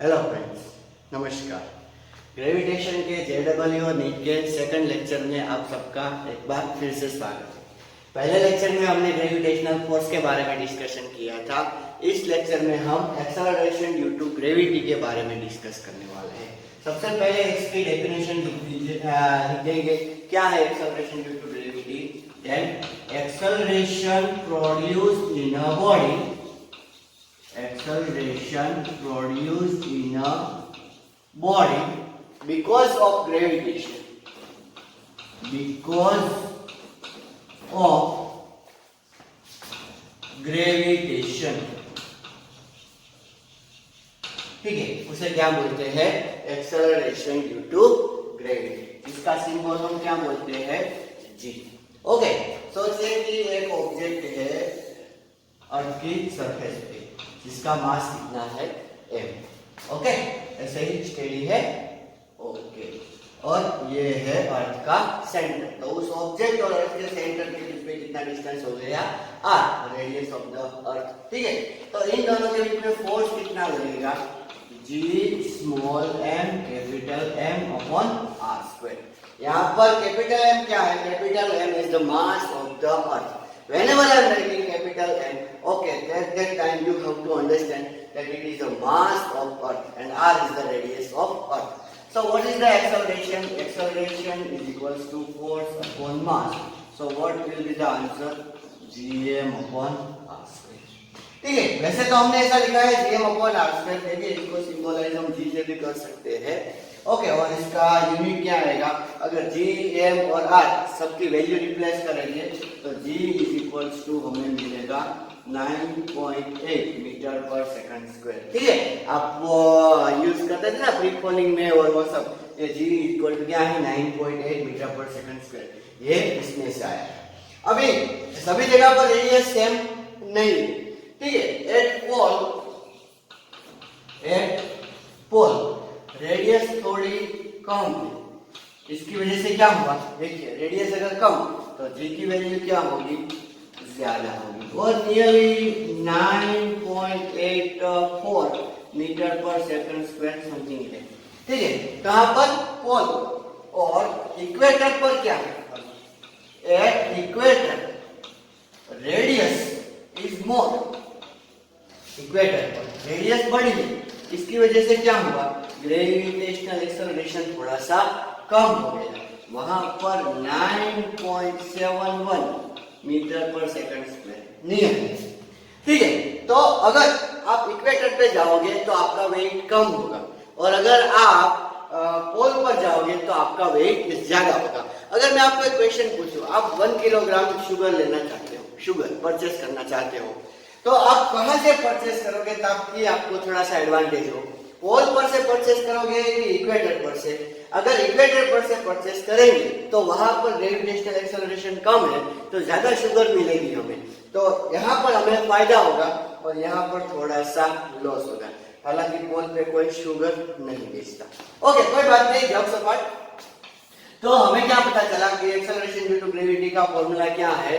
Hello friends, नमस्कार। Gravitation के JW और नीट के सेकंड लेक्चर में आप सबका एक बार फिर से स्वागत है। पहले लेक्चर में हमने ग्रेविटेशनल फोर्स के बारे में डिस्कशन किया था। इस लेक्चर में हम एक्सेलरेशन ड्यू टू ग्रेविटी के बारे में डिस्कस करने वाले हैं। सबसे पहले इसकी डेफिनेशन लिखेंगे। क्या है acceleration due to gravity? Then acceleration produced in a body, acceleration produced in a body because of gravitation, because of gravitation। ठीक है, उसे क्या बोलते हैं? Acceleration due to gravity. इसका सिंबल हम क्या बोलते हैं? जी। ओके, सोचिए कि एक ऑब्जेक्ट है अर्थ की सरफेस पे जिसका मास कितना है? m। ओके, ऐसे ही स्टेडी है। ओके, और ये है अर्थ का सेंटर। तो उस ऑब्जेक्ट और अर्थ के सेंटर के बीच में कितना डिस्टेंस हो गया? r, radius of the earth. ठीक है, तो इन दोनों के बीच में फोर्स कितना लगेगा? g small m capital M upon r square. यहाँ पर कैपिटल M क्या है? Capital M is the mass of the earth. Whenever I am writing capital M, okay, at that time you have to understand that it is the mass of Earth and R is the radius of Earth. So what is the acceleration? Acceleration is equals to force upon mass. So what will be the answer? Gm upon R square। ठीक है, वैसे तो हमने ऐसा लिखा है Gm upon R square। देखिए, इसको सिंबलाइज हम G से भी कर सकते हैं। ओके, और इसका यूनिट क्या आएगा? अगर G, M और R सबकी वैल्यू रिप्लेस करेंगे तो G इज इक्वल्स टू हमें मिलेगा 9.8 मीटर पर सेकंड स्क्वायर। ठीक है, आप वो यूज करते थे ना प्रीपोनिंग में और वो सब। ये G इक्वल टू क्या है? 9.8 मीटर पर सेकंड स्क्वायर। ये इसमें से आया। अभी सभी जगह पर रेडियस सेम नहीं। ठीक है, एट पोल रेडियस थोड़ी कम है। इसकी वजह से क्या हुआ? देखिए, रेडियस अगर कम तो जी की वैल्यू क्या होगी? ज्यादा होगी। और नियरली 9.84 मीटर पर सेकंड स्क्वायर समथिंग है। ठीक है, कहां पर? पोल। और इक्वेटर पर क्या है? At equator radius is more. Equator पर रेडियस बड़ी है, इसकी वजह से क्या हुआ? ग्रेविटेशनल एक्सेलरेशन थोड़ा सा कम हो गया। वहां पर 9.71 मीटर पर सेकंड स्क्वायर नियर। ठीक है, तो अगर आप इक्वेटर पे जाओगे तो आपका वेट कम होगा, और अगर आप पोल पर जाओगे तो आपका वेट ज्यादा होगा। अगर मैं आपको एक क्वेश्चन पूछूं, आप 1 किलोग्राम शुगर लेना चाहते हो, शुगर परचेस करना चाहते हो, तो आप कहां से परचेस करोगे ताकि आपको थोड़ा सा एडवांटेज हो? पोल पर से परचेस करोगे कि इक्वेटर पर से? अगर इक्वेटर पर से परचेस करेंगे तो वहां पर ग्रेविटेशनल एक्सेलरेशन कम है, तो ज्यादा शुगर मिलेगी हमें। तो यहाँ पर हमें फायदा होगा और यहाँ पर थोड़ा सा लॉस होगा। हालांकि पोल पे कोई शुगर नहीं बेचता। ओके, कोई बात नहीं, जॉब सपाट। तो हमें क्या पता चला कि एक्सेलरेशन ड्यू टू ग्रेविटी का फॉर्मूला क्या है?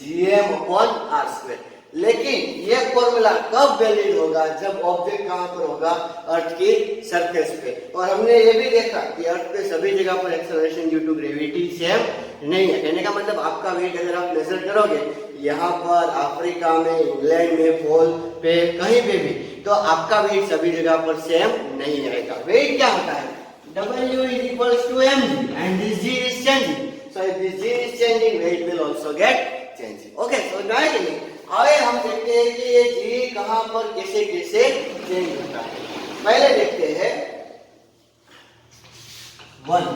Gm upon R square. लेकिन ये फॉर्मूला कब वैलिड होगा? जब ऑब्जेक्ट कहां पर होगा? अर्थ की सरफेस पे। और हमने ये भी देखा कि अर्थ पे सभी जगह पर acceleration due to gravity same नहीं है। कहने का मतलब आपका वेट अगर आप मेजर करोगे यहाँ पर, अफ्रीका में, इंग्लैंड में, पोल पे, कहीं पे भी, तो आपका वेट सभी जगह पर सेम नहीं आएगा। वेट क्या होता है? W is equals to mg and this g is changing. So if this g is changing, weight will also get changing. Okay, so now आगे हम देखते हैं कि ये g कहां पर कैसे कैसे चेंज होता है। पहले देखते हैं 1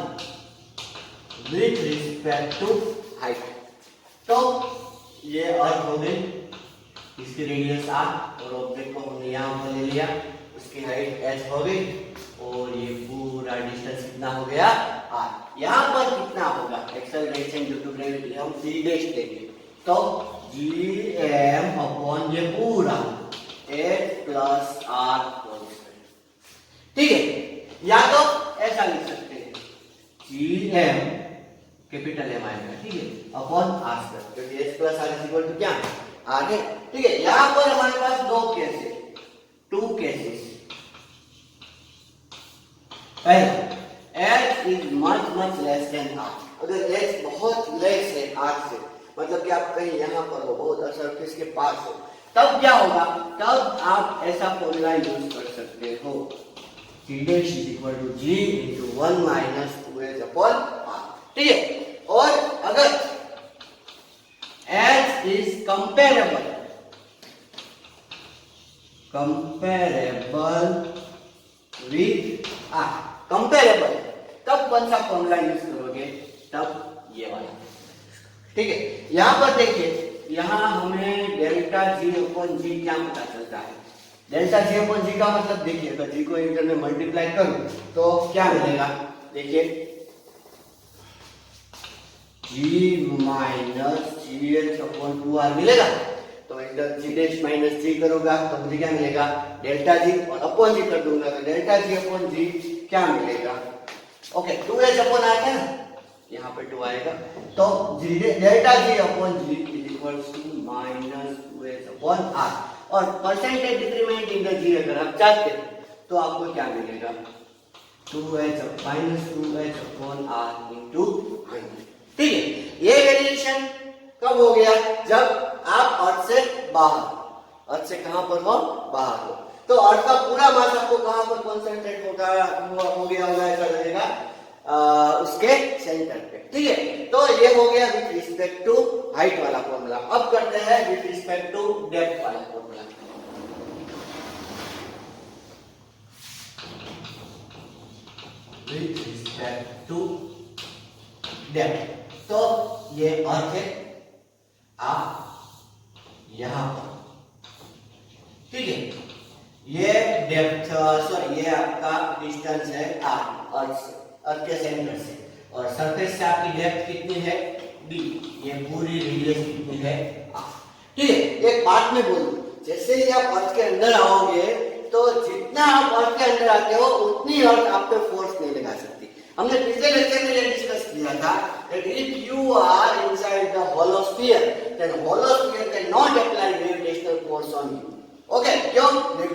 with respect to height। तो ये अर्थ हो गई, इसकी रेडियस r, और ऑब्जेक्ट को हमने यहाँ पर ले लिया, उसकी हाइट h हो गई, और ये पूरा डिस्टेंस कितना हो गया? r। यहाँ पर कितना होगा एक्सेलरेशन ड्यू टू ग्रेविटी? हम c डैश लेंगे, तो Gm अपॉन ये पूरा 8 प्लस r होल स्क्वायर। ठीक है, या तो ऐसा लिख सकते हैं Gm कैपिटल M आएगा, ठीक है, अपॉन r स्क्वायर, क्योंकि h plus r is equal to क्या? r है। ठीक है, यहाँ पर हमारे पास दो केस है, 2 केसेस। पहला h is much less than r। अगर h बहुत लेस है r से, मतलब कि आप कहीं यहाँ पर हो, बहुत सरफेस के पास हो, तब क्या होगा, तब आप ऐसा फॉर्मूला यूज कर सकते हो, g dash is equal to g into 1 minus 2h upon r। ठीक है। और अगर h is comparable with r, comparable, तब कौन सा फॉर्मूला यूज करोगे, तब ये वाला। ठीक है। यहां पर देखिए, यहां हमें डेल्टा जी अपॉन जी क्या पता चलता है। डेल्टा जी अपॉन जी का मतलब देखिए, अगर जी को इंटर में मल्टीप्लाई करूं तो क्या मिलेगा, देखिए g minus g h upon 2r मिलेगा। तो इधर जी डैश माइनस जी करूंगा तो मुझे क्या मिलेगा, डेल्टा जी, और अपॉन जी कर दूंगा तो डेल्टा जी अपॉन जी क्या मिलेगा, ओके 2h अपॉन r है ना, यहाँ पे 2 आएगा, तो delta G upon G is equal to minus 2h upon r। और percentage decrement in the G अगर आप चाहते हो तो आपको क्या मिलेगा, 2h minus 2h upon r into 100। ठीक है। ये वेरिएशन कब हो गया, जब आप अर्थ से बाहर, अर्थ से कहां पर हो, बाहर हो, तो अर्थ का पूरा मास आपको कहां पर कॉन्सेंट्रेट होगा, हो गया होगा, ऐसा लगेगा उसके सेंटर पे। ठीक है। तो ये हो गया विथ रिस्पेक्ट टू हाइट वाला फॉर्मूला। अब करते हैं विथ रिस्पेक्ट टू डेप्थ वाला formula. With respect to depth, तो ये अर्थ है आप यहां पर, ठीक है, ये डेप्थ, सॉरी ये आपका डिस्टेंस है r, अर्थ से, अर्थ के सेंटर से, और सरफेस से आपकी डेप्थ कितनी है, d, ये पूरी रेडियस कितनी है, r। ठीक है। एक बात मैं बोलूं, जैसे ही आप अर्थ के अंदर आओगे तो जितना आप अर्थ के अंदर आते हो उतनी अर्थ आप पे फोर्स नहीं लगा सकती। हमने पिछले लेक्चर में ये डिस्कस किया था that if you are inside the hollow sphere, then hollow sphere cannot apply gravitational force on you. Okay, क्यों, नेट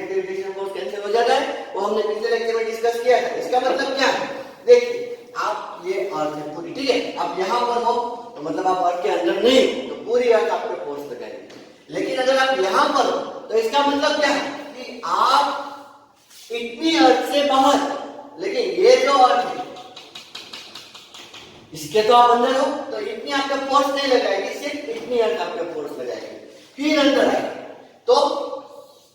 ग्रेविटेशनल फोर्स कैंसिल हो जाता है, वो हमने पिछले लेक्चर में डिस्कस किया था। इसका मतलब क्या है, देखिए आप ये अर्थ है पूरी, ठीक है, आप यहाँ पर हो तो मतलब आप अर्थ के अंदर नहीं, तो पूरी अर्थ आप पे फोर्स लगाएगी। लेकिन अगर आप यहाँ पर हो तो इसका मतलब क्या है कि आप इतनी अर्थ से बाहर, लेकिन ये जो अर्थ है इसके तो आप अंदर हो, तो इतनी आपका फोर्स नहीं लगाएगी, सिर्फ इतनी अर्थ आपका फोर्स लगाएगी। फिर अंदर आए तो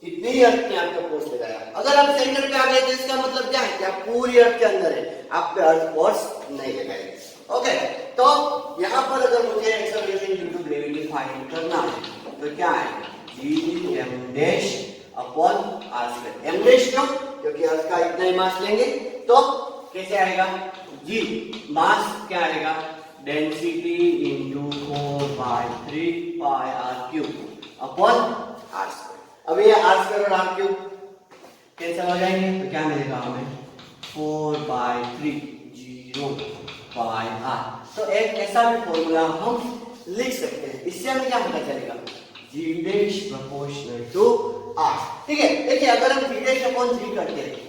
इतनी ही अर्थ ने आपका फोर्स लगाया। अगर आप सेंटर पे आ गए तो इसका मतलब क्या है कि आप पूरी अर्थ के अंदर है, आप पे अर्थ फोर्स नहीं लगाएगी। ओके, तो यहाँ पर अगर मुझे acceleration due to gravity find करना है तो क्या है, G M dash upon R square. M dash क्यों, क्योंकि अर्थ का इतना ही मास लेंगे, तो कैसे आएगा, जी मास क्या आएगा, density into 4/3 pi R cube upon R square. अब ये आर स्क्वायर और आर क्यूब कैंसिल हो जाएंगे तो क्या मिलेगा हमें, 4/3 0 पाई आर। तो एक ऐसा भी फॉर्मूला हम लिख सकते हैं, इससे हमें क्या पता चलेगा, जी डैश प्रोपोर्शनल टू आर। ठीक है। देखिए अगर हम जी डैश अपॉन जी करते हैं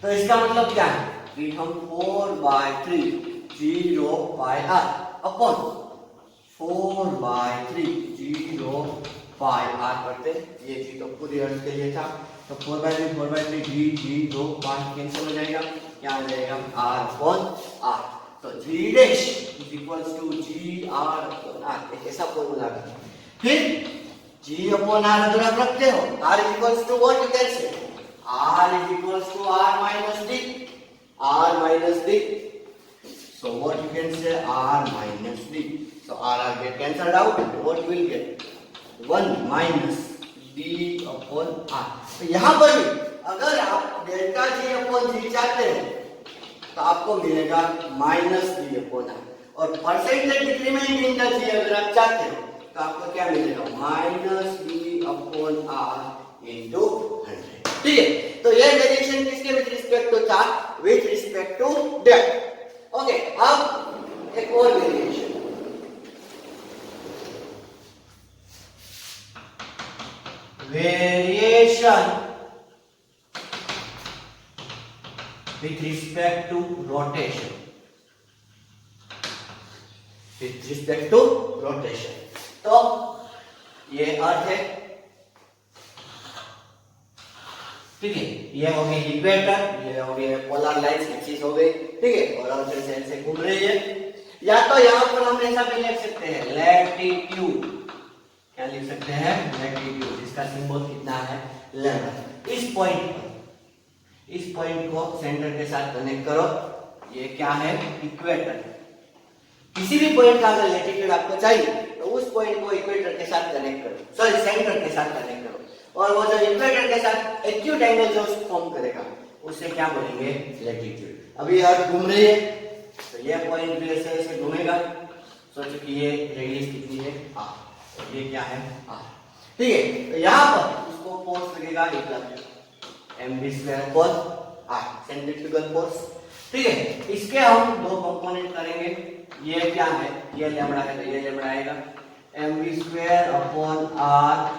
तो इसका मतलब क्या है कि हम 4/3 0 पाई आर अपॉन 4/3 0 पाई आर करते हैं। ये जी तो पूरी अर्थ के लिए था, तो 4/3 जी 0 पाई कैंसिल हो जाएगा, क्या हो जाएगा आर अपॉन आर। तो g dash is equals to g R upon R, एक ऐसा फॉर्मूला है। फिर जी अपॉन आर अगर आप रखते हो, R is equals to what, you can say R is equals to R minus D. R minus D. So what you can say, R minus D. So R get cancelled out. What you will get? 1 minus D upon R. तो यहाँ पर भी अगर आप delta G upon G चाहते हो तो आपको मिलेगा माइनस D upon R. और percentage decrement in the G अगर आप चाहते हो तो आपको क्या मिलेगा, minus D upon R into 100। ठीक है। तो ये वेरिएशन किसके विथ रिस्पेक्ट टू था, with respect to depth. Okay, अब एक और variation, variation with respect to rotation. With respect to rotation. तो ये अर्थ है, ठीक है, ये हो गई इक्वेटर, ये हो गई पोलर लाइन्स एक्सिस हो गई, ठीक है, और अर्थ से घूम रही है। या तो यहाँ पर हम ऐसा भी लिख सकते हैं लैटिट्यूड, क्या लिख सकते हैं लैटिट्यूड, इसका सिंबल कितना है लैम्डा। इस पॉइंट को सेंटर के साथ कनेक्ट करो, ये क्या है इक्वेटर। किसी भी पॉइंट का अगर लैटिट्यूड आपको चाहिए तो उस पॉइंट को इक्वेटर के साथ कनेक्ट करो, सॉरी सेंटर के साथ कनेक्ट करो, और वो जो इक्वेटर के साथ एक्यूट एंगल जो फॉर्म करेगा उसे क्या बोलेंगे लैटिट्यूड। अभी अर्थ घूम रही है तो ये पॉइंट भी ऐसे घूमेगा, सोचो कि ये रेडियस कितनी है r, और ये क्या है r, ठीक है। तो यहाँ पर उसको फोर्स लगेगा mv² r सेंट्रीफ्यूगल फोर्स, ठीक है। इसके हम दो कंपोनेंट करेंगे, ये क्या है ये लैम्डा है तो ये लैम्डा आएगा mv² r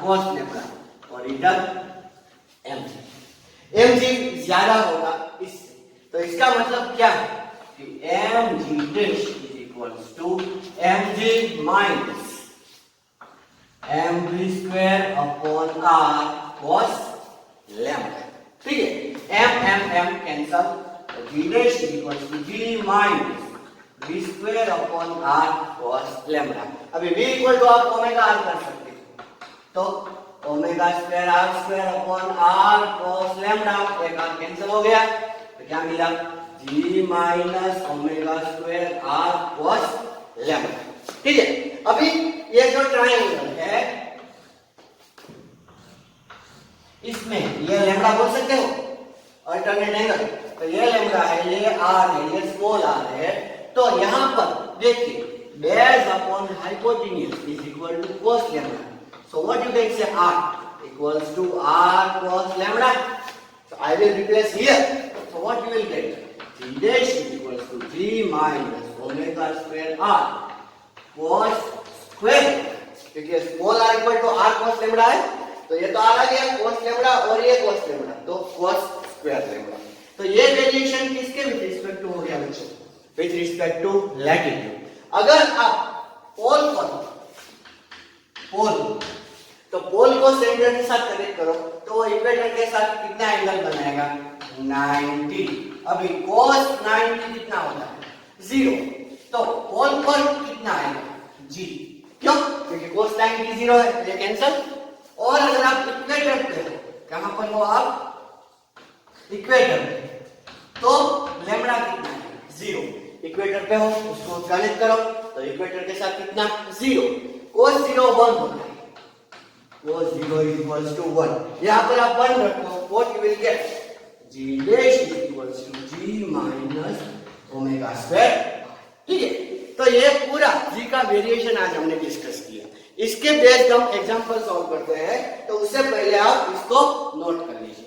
cos लैम्डा, और इधर mg ज्यादा होगा इससे, तो इसका मतलब क्या है कि mg dash is equals to mg minus mv² r cos lambda, ठीक है। m cancel, g dash is equals to g minus v² r cos lambda. अभी v इक्वल टू आप ओमेगा r कर सकते हो, तो omega square r cos lambda, एक r cancel हो गया तो क्या मिला g minus omega square r cos lambda, ठीक है। अभी ये जो ट्रायंगल है इसमें ये लैम्डा बोल सकते हो अल्टरनेट एंगल, तो ये लैम्डा है, ये r है, ये स्मॉल r है, तो यहाँ पर देखिए base upon hypotenuse is equal to cos lambda, so what you can say r equals to r cos lambda, so I will replace here, so what you will get g dash is equals to g minus omega square r cos square, क्योंकि small r equal to r cos lambda है तो ये तो r आ गया cos lambda और ये cos lambda, तो cos square lambda. तो ये वेरिएशन किसके विद रिस्पेक्ट टू हो गया बच्चों, विद रिस्पेक्ट टू लैटिट्यूड। अगर आप पोल को सेंटर के साथ कनेक्ट करो तो इक्वेटर के साथ कितना एंगल बनाएगा 90। अभी cos 90 कितना होता है 0, तो पोल पर कितना आएगा g, क्यों क्योंकि cos 90 0 है, ये कैंसिल। और अगर आप इक्वेटर पे हो, कहां पर हो आप इक्वेटर पे, तो लैम्डा कितना है 0, इक्वेटर पे हो उसको कनेक्ट करो तो इक्वेटर के साथ कितना 0, cos 0 1 होता है, cos 0 equals to 1, यहाँ पर आप 1 रखो, what you will get g dash is equals to g minus omega square, ठीक है। तो ये पूरा g का वेरिएशन आज हमने डिस्कस किया, इसके बेस्ड हम एग्जांपल सॉल्व करते हैं, तो उससे पहले आप इसको नोट कर लीजिए।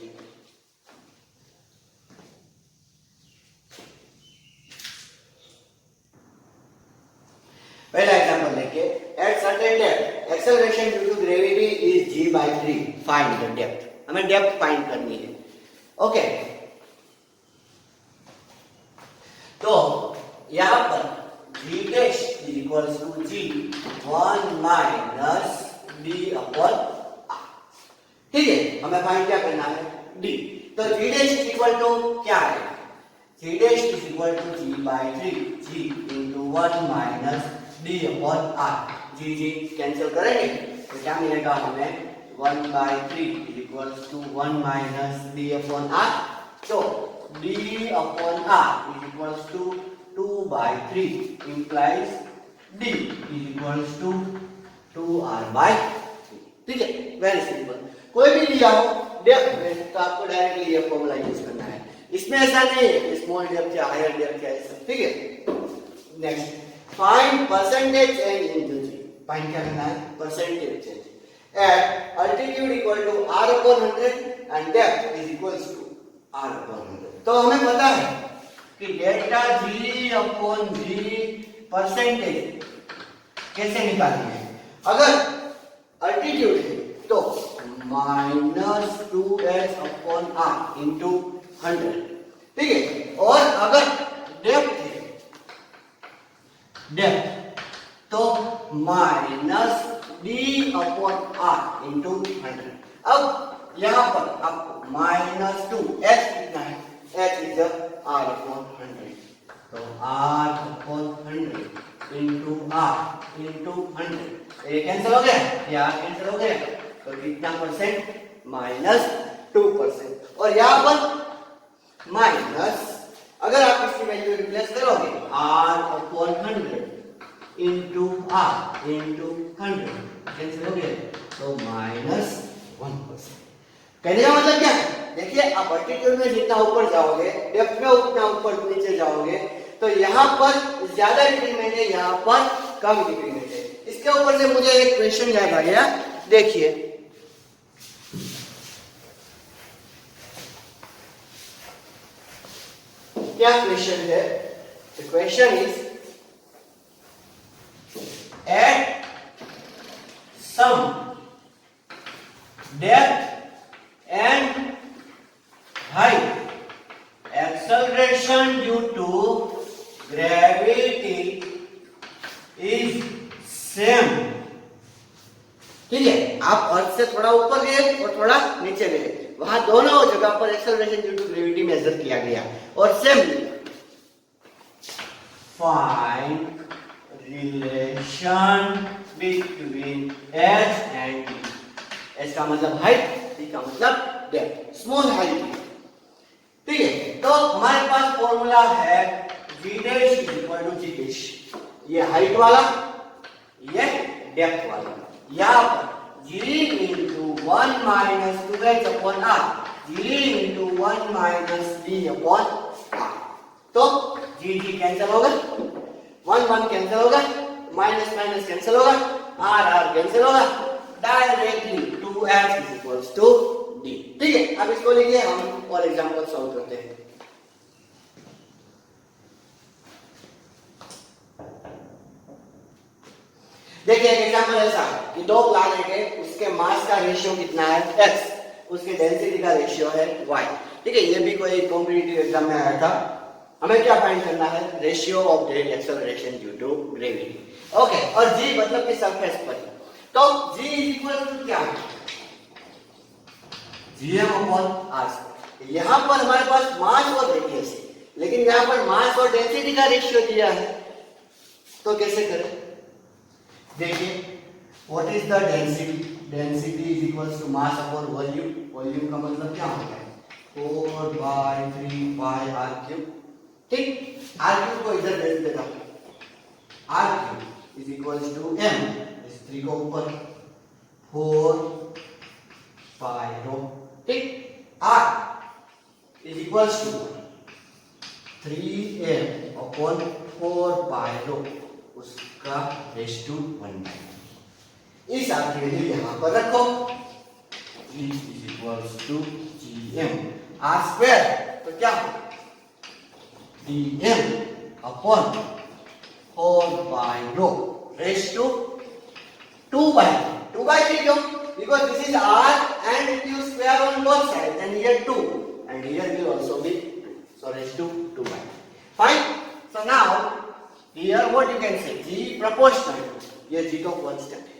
पहला एग्जांपल देखिए, at certain depth acceleration due to gravity is g/3, find the depth, हमें डेप्थ फाइंड करनी है, ओके। तो यहां पर g dash is equals to g 1 minus d upon r, ठीक है। हमें फाइंड क्या करना है d, तो g dash is equal to क्या है, g dash is equal to g/3, g into 1 minus d upon r, g cancel करेंगे तो क्या मिलेगा हमें 1/3 is equals to 1 minus d upon r, तो d upon r is equals to 2/3 implies d is equals to 2r/3, ठीक है। Very simple, कोई भी दिया हो डेप्थ में तो आपको डायरेक्टली ये फॉर्मूला यूज करना है, इसमें ऐसा नहीं है स्मॉल डेप्थ या हायर डेप्थ या ऐसा, ठीक है। Next find percentage change in g, find क्या करना है percentage change at altitude equal to r/100 and depth is equals to r/100। तो हमें पता है कि डेल्टा g/g परसेंटेज कैसे निकालनी है, अगर अल्टीट्यूड है तो -2s/r into 100, ठीक है। और अगर डेप्थ है, डेप्थ तो minus D upon R into 100। अब यहां पर आपको माइनस 2 एच कितना है, एच इज आर अपॉन 100, तो R upon 100 into R into 100, ये कैंसिल हो गया, ये कैंसिल हो गया, तो कितना परसेंट, माइनस 2%। और यहां पर माइनस, अगर आप इसकी वैल्यू रिप्लेस करोगे R upon 100 into R into 100 cancel हो गया, तो माइनस 1%। कहने का मतलब क्या है, देखिए आप एल्टीट्यूड में जितना ऊपर जाओगे, डेप्थ में उतना ऊपर नीचे जाओगे, तो यहाँ पर ज्यादा डिक्रीमेंट है, यहाँ पर कम डिक्रीमेंट है। इसके ऊपर से मुझे एक क्वेश्चन याद आ गया, देखिए क्या क्वेश्चन है। The question is at some depth and height, acceleration due to gravity is same। ठीक है, आप अर्थ से थोड़ा ऊपर गए और थोड़ा नीचे गए, वहां दोनों जगह पर acceleration due to gravity measure किया गया और same. Find relation between h and d। h का मतलब हाइट, d का मतलब डेप्थ, स्मॉल हाइट। ठीक है, तो हमारे पास फॉर्मूला है g dash is equal to g dash, ये हाइट वाला, ये डेप्थ वाला। यहां पर g into 1 minus 2h upon r, g into 1 minus d upon r, तो g g कैंसिल होगा, 1 1 कैंसिल होगा, माइनस माइनस कैंसिल होगा, r r कैंसिल होगा, directly 2h is equals to d। ठीक है, अब इसको लिखिए, हम और एग्जांपल सॉल्व करते हैं। देखिए एक एग्जांपल ऐसा कि दो प्लैनेट है, उसके मास का रेशियो कितना है x, उसके डेंसिटी का रेशियो है y। ठीक है, ये भी कोई कॉम्पिटिटिव एग्जाम में आया था। हमें क्या फाइंड करना है, ratio of the acceleration due to gravity. Okay, और g मतलब कि सरफेस पर, तो g इज इक्वल टू क्या है, gm अपॉन r। यहां पर हमारे पास मास और रेडियस है, लेकिन यहां पर मास और डेंसिटी का रेशियो दिया है, तो कैसे करें। देखिए what is the density, density is equals to mass upon volume. Volume का मतलब क्या होता है, 4/3 पाई r क्यूब। ठीक, r क्यूब को इधर भेज देता हूं, r cube is equals to m, इस 3 को ऊपर 4 पाई रो। ठीक, r is equals to 3m upon 4 pi rho, उसका रेस टू 1/, इस r की वैल्यू यहां पर रखो, g is equals to gm r square, तो क्या dm upon 4 by rho raise to 2/3 क्यों, because this is r and if you square on both sides then here 2 and here will also be 2, so raise to 2/3। fine, so now here what you can say, g proportional, ये g तो constant है,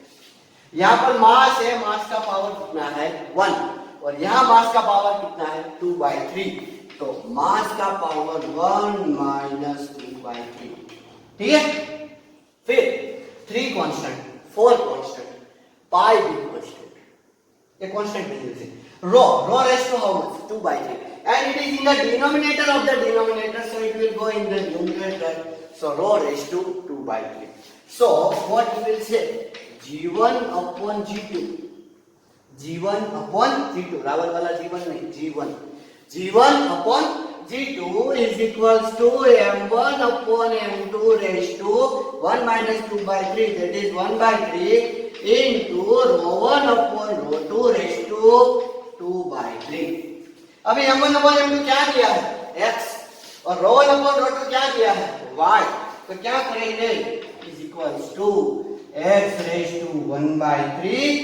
यहाँ पर मास है, मास का power कितना है 1, और यहाँ मास का पावर कितना है 2/3, तो मास का पावर 1 माइनस 2/3। ठीक है, फिर 3 कांस्टेंट, 4 कांस्टेंट, पाई भी कांस्टेंट, ये कांस्टेंट वैल्यूज है। Rho raise to how much 2/3, and it is in the denominator of the denominator, so it will go in the numerator, so rho raised to 2/3। so what we will say, g1 upon g2, g1 upon g2, Rawal वाला g1 नहीं, g1 upon g2 is equals to m1 upon m2 raised to 1 minus 2/3, that is 1/3 into rho1 upon rho2 raised to 2/3। अभी m1 upon m2 क्या दिया है x, और rho1 upon rho2 क्या दिया है y, तो क्या करेंगे, is equals to x raised to 1/3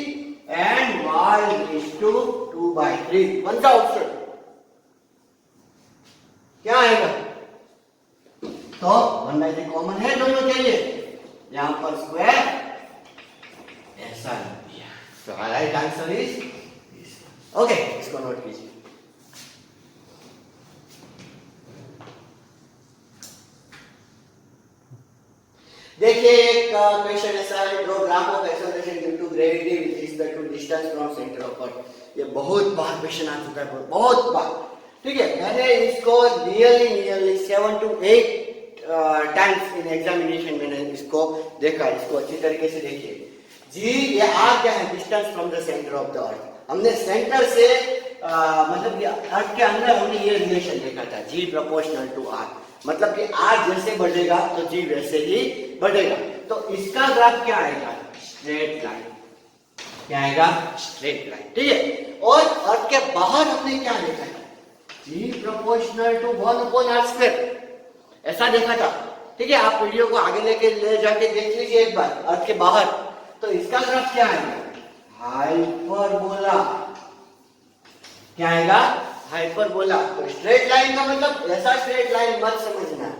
and y raised to 2/3। कौन सा ऑप्शन, क्या आएगा? तो 1/3 कॉमन है दोनों के लिए, यहां पर स्क्वायर ऐसा लिख दिया। तो राइट आंसर इज ओके, इसको नोट कीजिए। देखिए एक क्वेश्चन ऐसा है, draw graph of acceleration due to gravity with respect to distance from centre of earth. ये बहुत बार क्वेश्चन आ चुका है, बहुत बार। ठीक है, मैंने इसको nearly 7 to 8 times in examination मैंने इसको देखा। इसको अच्छी तरीके से देखिए। जी ये आर क्या है? Distance from the centre of the earth. हमने सेंटर से मतलब कि अर्थ के अंदर हमने ये रिलेशन देखा था, जी प्रोपोर्शनल टू आर। मतलब कि आर जैसे बढ़ेगा तो जी वैसे ही बढ़ेगा। तो इसका ग्राफ क्या आएगा? Straight line. क्या आएगा? Straight line. ठीक है, और अर्थ के बाहर हमने क्या देखा था? जी प्रोपोर्शनल टू 1/r², ऐसा देखा था। ठीक है, आप वीडियो को आगे ले जाके देख लीजिए एक बार, अर्थ के बाहर। तो इसका ग्राफ क्या आएगा? हाइपरबोला। क्या आएगा? हाइपरबोला। तो स्ट्रेट लाइन का मतलब ऐसा स्ट्रेट लाइन मत समझना,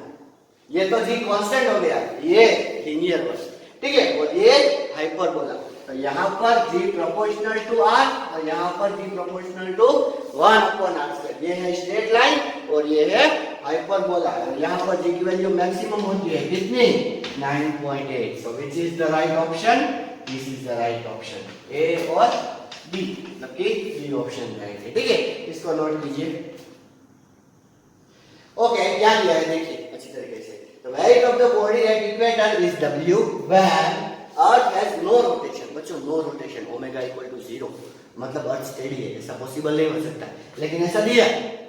ये तो जी कांस्टेंट हो गया, ये लीनियर बस। ठीक है, और ये हाइपरबोला। तो यहाँ पर जी प्रोपोर्शनल टू आर और यहाँ पर जी प्रोपोर्शनल टू 1/r²। ये है स्ट्रेट लाइन और ये है हाइपरबोला। और यहाँ पर जी की वैल्यू मैक्सिमम होती है कितनी? 9.8। So which is the right option? This is the right option, A और बी, मतलब कि बी ऑप्शन राइट है। ठीक है, इसको नोट कीजिए। ओके, क्या दिया है देखिए अच्छी तरीके से। The weight of the body at equator is W when Earth has no rotation। बच्चों no rotation, omega equal to 0, मतलब अर्थ स्टेडी है। ऐसा पॉसिबल नहीं हो सकता, लेकिन ऐसा दिया।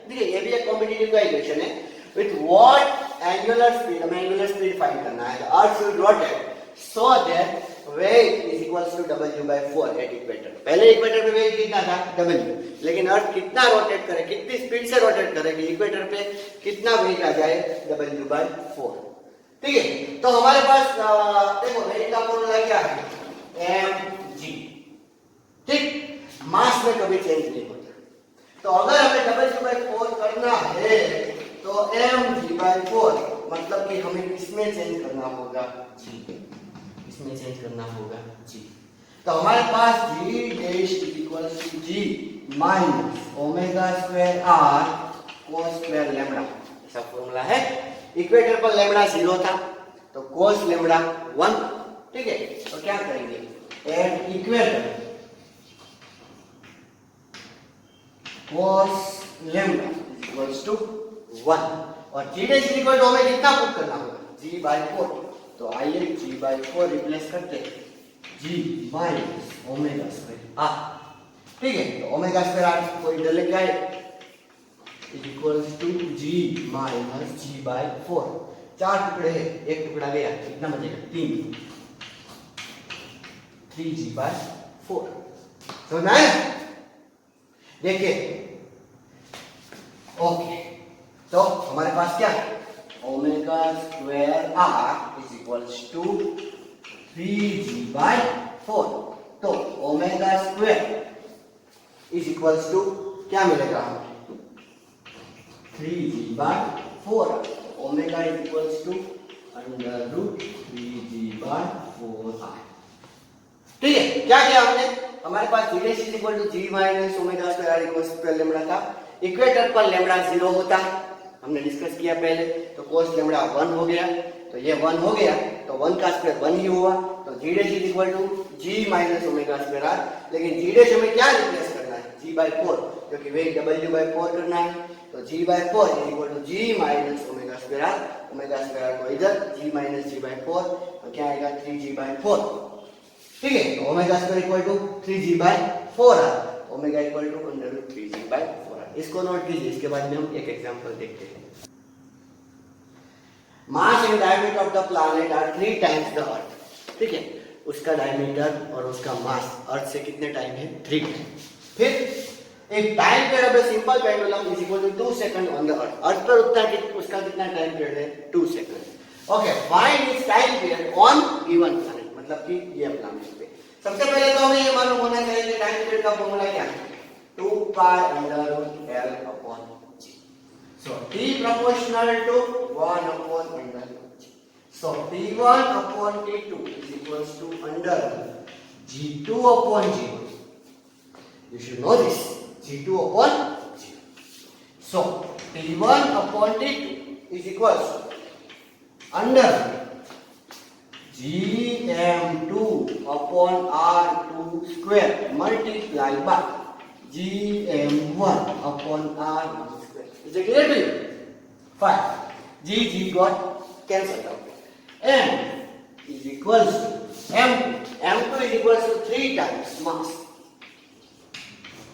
देखिए ये भी एक कॉम्पिटिटिव का इक्वेशन है। विथ व्हाट एंगुलर स्पीड, हमें एंगुलर स्पीड फाइंड करना है। अर्थ should rotate so that weight is equals to W/4 at equator। पहले इक्वेटर पे वेट कितना था? W, लेकिन अर्थ कितना रोटेट करे, कितनी स्पीड से रोटेट करेगी, इक्वेटर पे कितना वेट आ जाए? W/4। ठीक है, तो हमारे पास देखो वेट का फॉर्मूला क्या है? mg। ठीक, मास में कभी चेंज नहीं होता। तो अगर हमें W/4 करना है तो mg/4 मतलब कि हमें किसमें चेंज करना होगा? g, इसमें चेंज करना होगा g। तो हमारे पास g dash equals to g minus omega square r cos square lambda, ऐसा फॉर्मूला है। इक्वेटर पर लैम्बडा 0 था तो cos लैम्बडा 1। ठीक है, तो क्या करेंगे? At equator cos lambda equals to 1 और g डैश इक्वल टू हमें कितना पुट करना होगा? g/4। तो आइए g/4 रिप्लेस करते हैं, g minus omega square r। ठीक है, तो ओमेगा स्क्वायर r को इधर लेके आए equals to g minus g/4। 4 टुकड़े हैं, एक टुकड़ा गया, कितना बचेगा? 3g/4। तो ना देखिए, ओके, तो हमारे पास क्या है? Omega square r is equals to 3g/4। तो omega square is equals to क्या मिलेगा हमें? 3g/4। Omega is equals to √3g/4r। ठीक है, क्या किया हमने? हमारे पास g is equal to g minus omega square r equals to lambda था। इक्वेटर पर लैम्बडा 0 होता है, हमने डिस्कस किया पहले। तो cos लैम्बडा 1 हो गया, तो ये 1 हो गया, तो 1 का स्क्वायर 1 ही हुआ। तो g dash is equal to g minus omega square r। लेकिन g डैश हमें क्या रिप्लेस करना है? g/4, क्योंकि वेट W/4 करना है। तो g/4 is equal to g minus omega square r। Omega square r को इधर g माइनस g/4, तो क्या आएगा? 3g/4। ठीक है, तो omega square equal to 3g/4r, omega equal to √3g/4r। इसको नोट कीजिए, इसके बाद में हम एक एग्जांपल देखते हैं। Mass and diameter of the planet are 3 times the earth. ठीक है, उसका डायमीटर और उसका मास अर्थ से कितने टाइम है? 3 टाइम। फिर एक time period of a simple pendulum is equal to 2 second on the earth. Earth पर उसका कितना टाइम पीरियड है? 2 second. Okay, find its time period on given planet, मतलब कि ये प्लैनेट पे। सबसे पहले तो हमें ये मालूम होना चाहिए कि टाइम पीरियड का फॉर्मूला क्या है? 2 पाई √L/g। So T proportional to 1 upon under root G. So T1 upon T2 is equals to under G2 upon G1. You should know this. G2 upon G1. So T1 upon T2 is equals to under Gm2 upon R2 square multiplied by Gm1 upon R1 square. Is it clear to you? Fine. G got cancelled out. M is equals to M2. M2 is equals to 3 times mass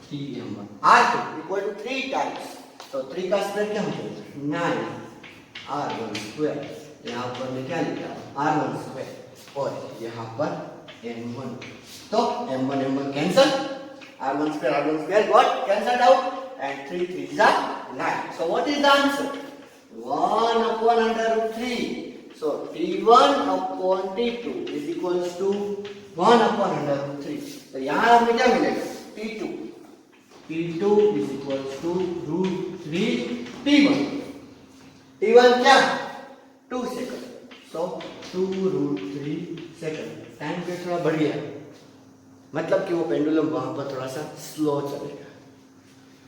Tm1. R2 equal to 3 times. So 3 का square क्या हो जाएगा? 9 R1 square. यहाँ पर मैं क्या लिखा? R1 square. और यहाँ पर M1. तो M1 cancel. R1 square got cancelled out, and 3 3s are 9. So what is the answer? 1 upon under root 3. So T1 upon T2 is equals to 1 upon under root 3. तो यहाँ हमें क्या मिलेगा? T2. T2 is equals to root 3 T1. T1 क्या? 2 second. So 2 root 3 second. Time पे थोड़ा बढ़ गया. मतलब कि वो पेंडुलम वहां पर थोड़ा सा स्लो चलेगा.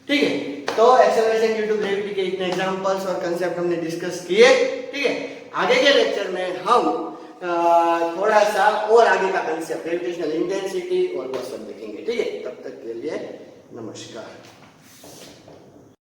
ठीक है. तो एक्सेलरेशन ड्यू टू ग्रेविटी के इतने एग्जांपल्स और कंसेप्ट हमने डिस्कस किए. ठीक है. आगे के लेक्चर में हम थोड़ा सा और आगे का कंसेप्ट ग्रेविटेशनल इंटेंसिटी और वो सब देखेंगे. ठीक है. तब तक के लिए नमस्कार.